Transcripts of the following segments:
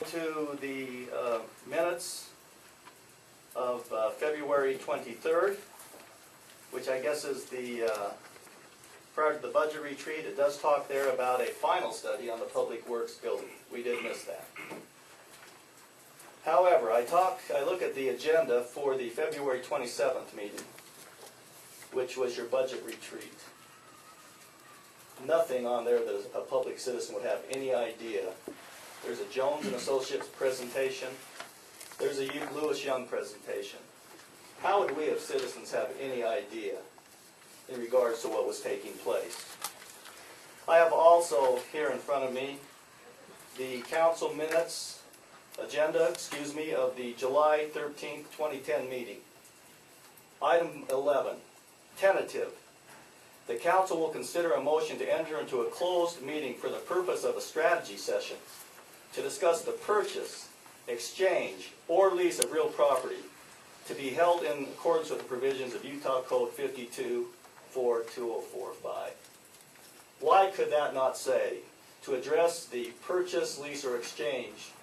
To the minutes of February 23rd, which I guess is the prior to the budget retreat. It does talk there about a final study on the Public Works building. We did miss that. However, I look at the agenda for the February 27th meeting, which was your budget retreat. Nothing on there that a public citizen would have any idea. There's a Jones and Associates presentation. There's a Lewis Young presentation. How would we as citizens have any idea in regards to what was taking place? I have also here in front of me the council minutes agenda, of the July 13th, 2010 meeting. Item 11, tentative. The council will consider a motion to enter into a closed meeting for the purpose of a strategy session to discuss the purchase, exchange, or lease of real property to be held in accordance with the provisions of Utah Code 52-42045. Why could that not say to address the purchase, lease, or exchange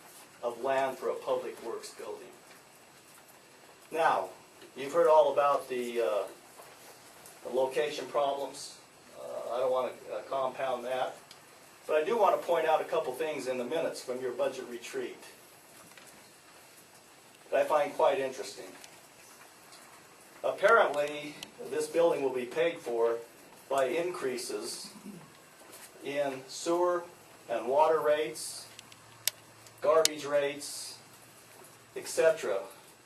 of land for a public works building? Now, you've heard all about the location problems. I don't want to compound that. But I do want to point out a couple things in the minutes from your budget retreat that I find quite interesting. Apparently, this building will be paid for by increases in sewer and water rates, garbage rates, etc.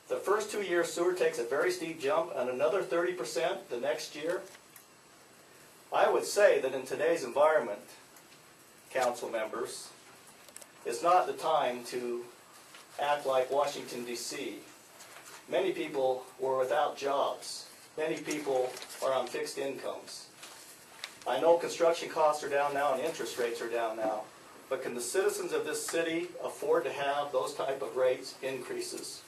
The first 2 years, sewer takes a very steep jump, and another 30% the next year. I would say that in today's environment, council members, it's not the time to act like Washington, D.C. Many people were without jobs. Many people are on fixed incomes. I know construction costs are down now and interest rates are down now, but can the citizens of this city afford to have those type of rates increases?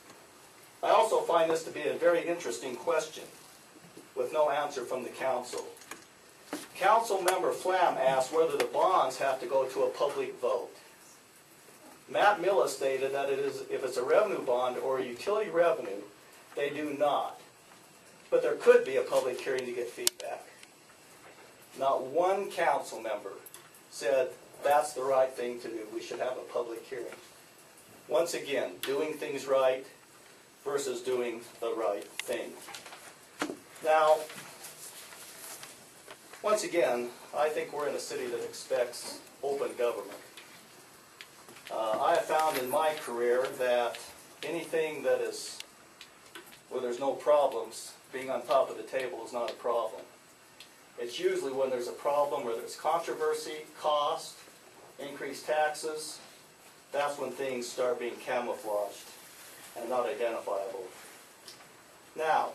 I also find this to be a very interesting question with no answer from the council. Council member Flam asked whether the bonds have to go to a public vote. Matt Miller stated that if it's a revenue bond or a utility revenue, they do not. But there could be a public hearing to get feedback. Not one council member said that's the right thing to do. We should have a public hearing. Once again, doing things right versus doing the right thing. Now, once again, I think we're in a city that expects open government. I have found in my career that anything that is where there's no problems, being on top of the table is not a problem. It's usually when there's a problem, where there's controversy, cost, increased taxes, that's when things start being camouflaged and not identifiable. Now,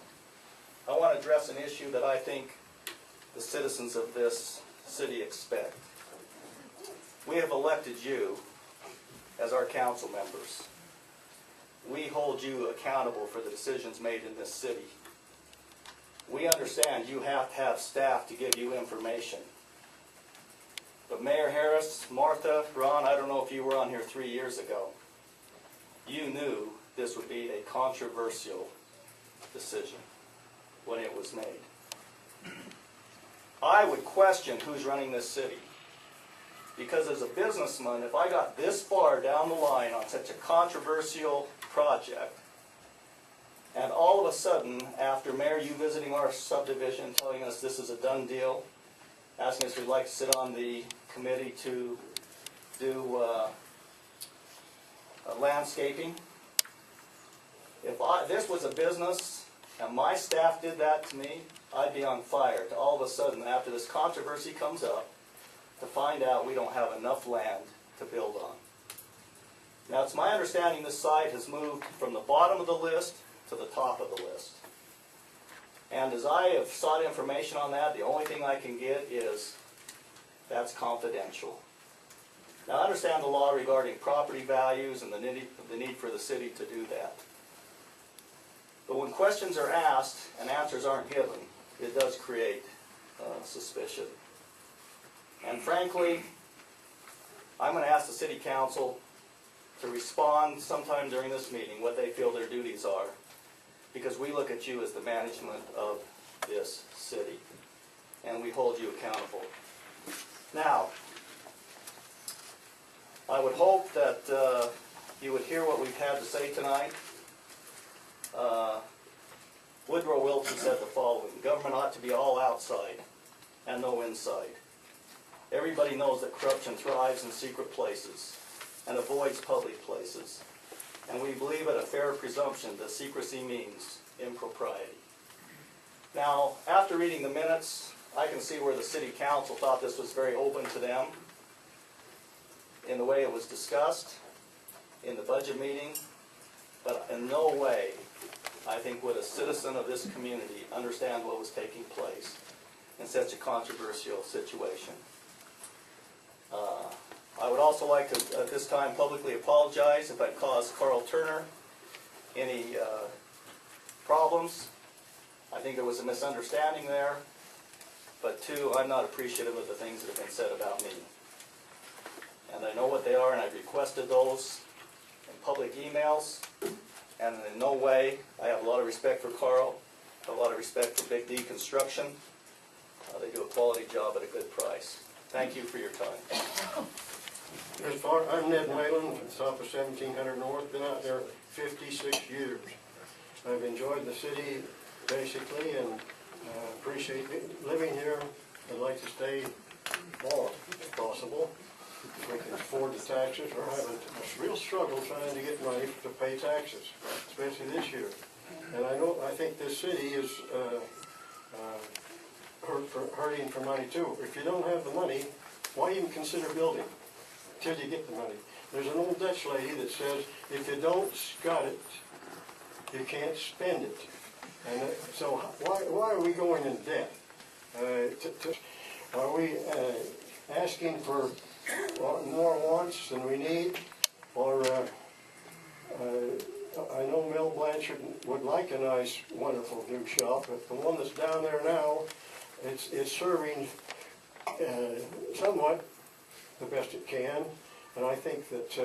I want to address an issue that I think the citizens of this city expect. We have elected you as our council members. We hold you accountable for the decisions made in this city. We understand you have to have staff to give you information. But Mayor Harris, Martha, Ron, I don't know if you were on here 3 years ago. You knew this would be a controversial decision when it was made. I would question who's running this city. Because as a businessman, if I got this far down the line on such a controversial project, and all of a sudden, after Mayor, you visiting our subdivision, telling us this is a done deal, asking us if we'd like to sit on the committee to do landscaping. If this was a business and my staff did that to me, I'd be on fire to all of a sudden, after this controversy comes up, to find out we don't have enough land to build on. Now, it's my understanding this site has moved from the bottom of the list to the top of the list. And as I have sought information on that, the only thing I can get is that's confidential. Now, I understand the law regarding property values and the need for the city to do that. But when questions are asked and answers aren't given, it does create suspicion. And frankly, I'm going to ask the City Council to respond sometime during this meeting what they feel their duties are, because we look at you as the management of this city, and we hold you accountable. Now, I would hope that you would hear what we've had to say tonight. Woodrow Wilson said the following: government ought to be all outside and no inside. Everybody knows that corruption thrives in secret places and avoids public places. And we believe it a fair presumption that secrecy means impropriety. Now, after reading the minutes, I can see where the city council thought this was very open to them in the way it was discussed in the budget meeting, but in no way, I think, would a citizen of this community understand what was taking place in such a controversial situation. I would also like to, at this time, publicly apologize if I caused Carl Turner any problems. I think there was a misunderstanding there. But two, I'm not appreciative of the things that have been said about me. And I know what they are, and I've requested those in public emails. And in no way, I have a lot of respect for Carl, a lot of respect for Big D Construction. They do a quality job at a good price. Thank you for your time. I'm Ned Whalen from south of 1700 North. Been out there 56 years. I've enjoyed the city basically, and appreciate living here. I'd like to stay more if possible. If we can afford the taxes. We're having a real struggle trying to get money to pay taxes, especially this year. And I think this city is hurting for money too. If you don't have the money, why even consider building till you get the money? There's an old Dutch lady that says, if you don't scut it, you can't spend it. And so why are we going in debt? Are we asking for more wants than we need? Or I know Mel Blanchard would like a nice, wonderful new shop, but the one that's down there now, it's serving somewhat the best it can. And I think that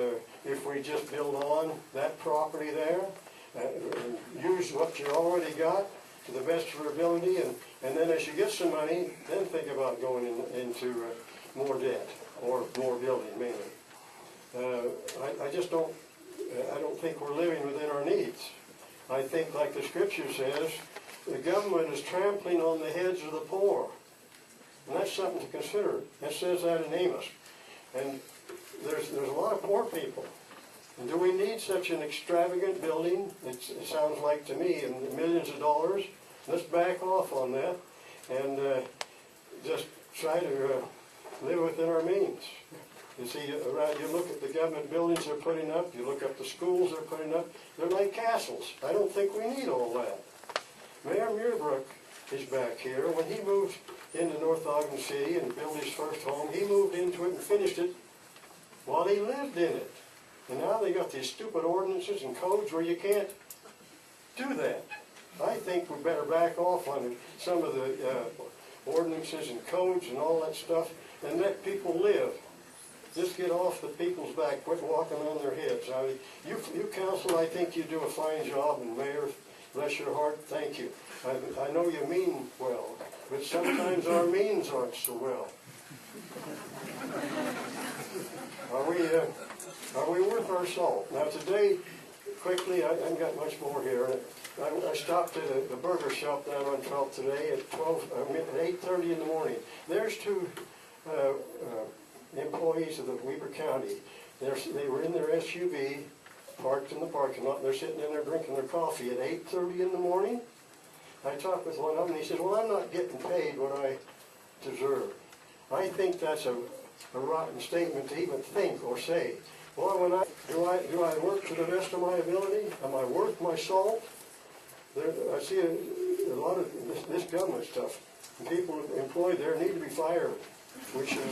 if we just build on that property there, use what you already got to the best of our ability, and then as you get some money, then think about going into more debt or more building mainly. I don't think we're living within our needs. I think, like the scripture says, the government is trampling on the heads of the poor. And that's something to consider. It says that in Amos. And there's a lot of poor people. And do we need such an extravagant building? It sounds like to me in millions of dollars. Let's back off on that and just try to live within our means. You see, you look at the government buildings they're putting up, you look at the schools they're putting up, they're like castles. I don't think we need all that. Mayor Muirbrook is back here. When he moved into North Ogden City and built his first home, he moved into it and finished it while he lived in it. And now they got these stupid ordinances and codes where you can't do that. I think we better back off on some of the ordinances and codes and all that stuff and let people live. Just get off the people's back, quit walking on their heads. You counsel, I think you do a fine job, and Mayor, bless your heart, thank you. I know you mean well, but sometimes our means aren't so well. Are we worth our salt? Now today, quickly, I haven't got much more here. I stopped at the burger shop down on 12th today at 8:30 in the morning. There's two employees of the Weber County. They were in their SUV, parked in the parking lot, and they're sitting in there drinking their coffee at 8:30 in the morning. I talked with one of them, and he says, well, I'm not getting paid what I deserve. I think that's a rotten statement to even think or say. Well, do I work to the best of my ability? Am I worth my salt? I see a lot of this government stuff. People employed there need to be fired. We should